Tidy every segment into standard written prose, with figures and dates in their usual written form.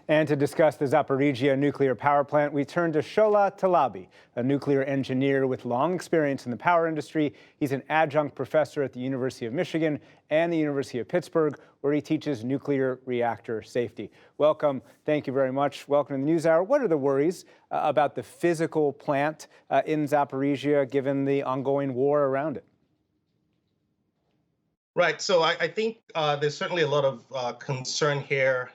And to discuss the Zaporizhia nuclear power plant, we turn to Shola Talabi, a nuclear engineer with long experience in the power industry. He's an adjunct professor at the University of Michigan and the University of Pittsburgh, where he teaches nuclear reactor safety. Welcome. Thank you very much. Welcome to the NewsHour. What are the worries about the physical plant in Zaporizhia, given the ongoing war around it? Right. So I think there's certainly a lot of concern here.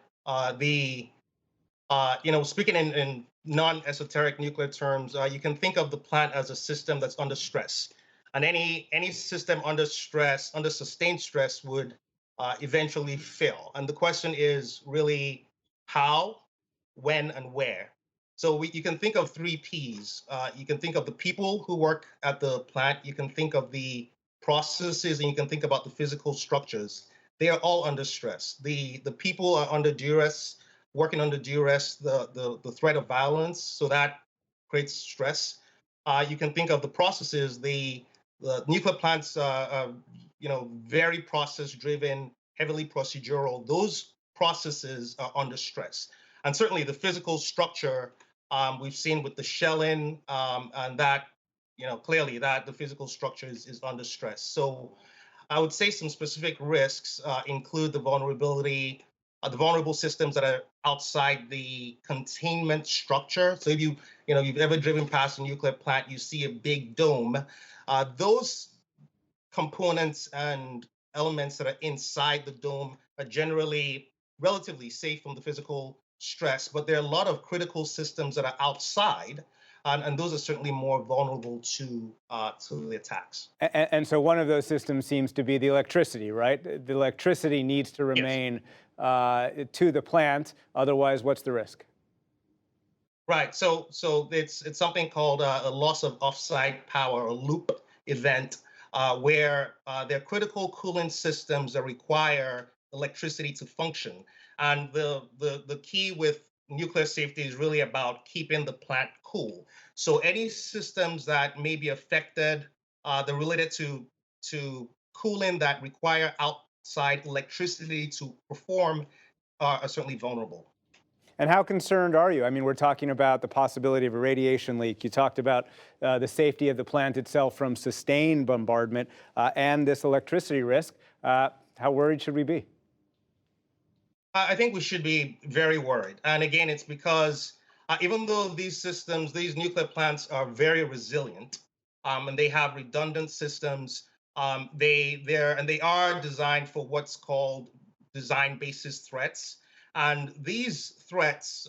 Speaking in non-esoteric nuclear terms, you can think of the plant as a system that's under stress, and any system under stress, under sustained stress, would eventually fail. And the question is really how, when, and where. So you can think of three P's. You can think of the people who work at the plant. You can think of the processes, and you can think about the physical structures. They are all under stress. The people are under duress, working under duress, the threat of violence, so that creates stress. You can think of the processes. The nuclear plants are, very process driven, heavily procedural. Those processes are under stress, and certainly the physical structure we've seen with the shelling, and that clearly that the physical structure is under stress. So I would say some specific risks include the vulnerable systems that are outside the containment structure. So if you've ever driven past a nuclear plant, you see a big dome. Those components and elements that are inside the dome are generally relatively safe from the physical stress, but there are a lot of critical systems that are outside, and those are certainly more vulnerable to the attacks. And so one of those systems seems to be the electricity, right? The electricity needs to Yes. remain to the plant. Otherwise, what's the risk? Right. So it's something called a loss of offsite power, or loop event, where there are critical cooling systems that require electricity to function. And the key with nuclear safety is really about keeping the plant cool. So any systems that may be affected, they're related to cooling that require outside electricity to perform, are certainly vulnerable. And how concerned are you? I mean, we're talking about the possibility of a radiation leak. You talked about the safety of the plant itself from sustained bombardment and this electricity risk. How worried should we be? I think we should be very worried. And again, it's because even though these nuclear plants are very resilient, and they have redundant systems, they are designed for what's called design basis threats. And these threats,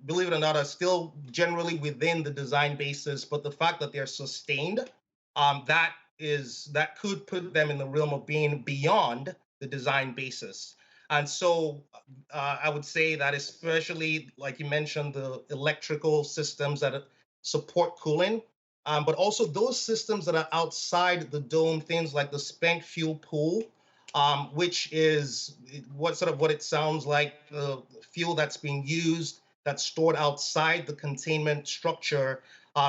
believe it or not, are still generally within the design basis. But the fact that they're sustained, that could put them in the realm of being beyond the design basis. And so I would say that, especially like you mentioned, the electrical systems that support cooling, but also those systems that are outside the dome, things like the spent fuel pool, which is what it sounds like, the fuel that's being used, that's stored outside the containment structure,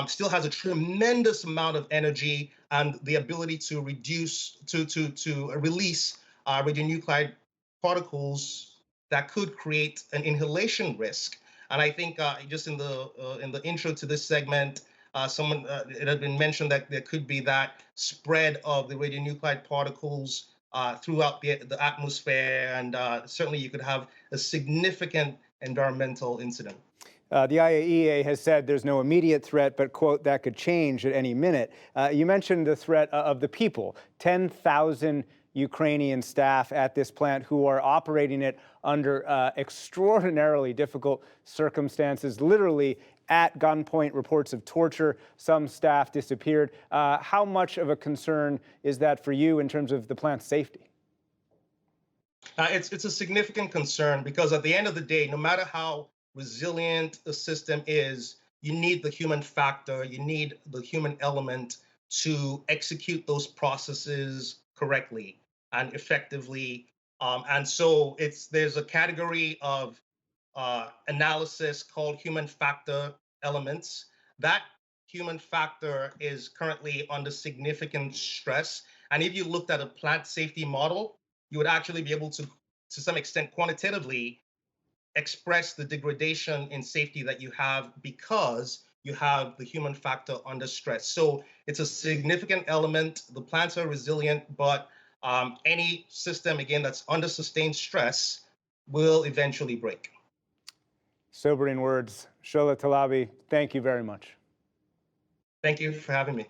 still has a tremendous amount of energy and the ability to release radionuclide particles that could create an inhalation risk. And I think just in the intro to this segment, someone it had been mentioned that there could be that spread of the radionuclide particles throughout the atmosphere, and certainly you could have a significant environmental incident. The IAEA has said there's no immediate threat, but, quote, that could change at any minute. You mentioned the threat of the people, 10,000 Ukrainian staff at this plant who are operating it under extraordinarily difficult circumstances, literally at gunpoint, reports of torture. Some staff disappeared. How much of a concern is that for you in terms of the plant's safety? It's a significant concern because at the end of the day, no matter how resilient the system is, you need the human factor, you need the human element to execute those processes correctly and effectively. And so there's a category of analysis called human factor elements. That human factor is currently under significant stress. And if you looked at a plant safety model, you would actually be able to some extent, quantitatively express the degradation in safety that you have because you have the human factor under stress. So it's a significant element. The plants are resilient, but any system, again, that's under sustained stress will eventually break. Sobering words. Shola Talabi, thank you very much. Thank you for having me.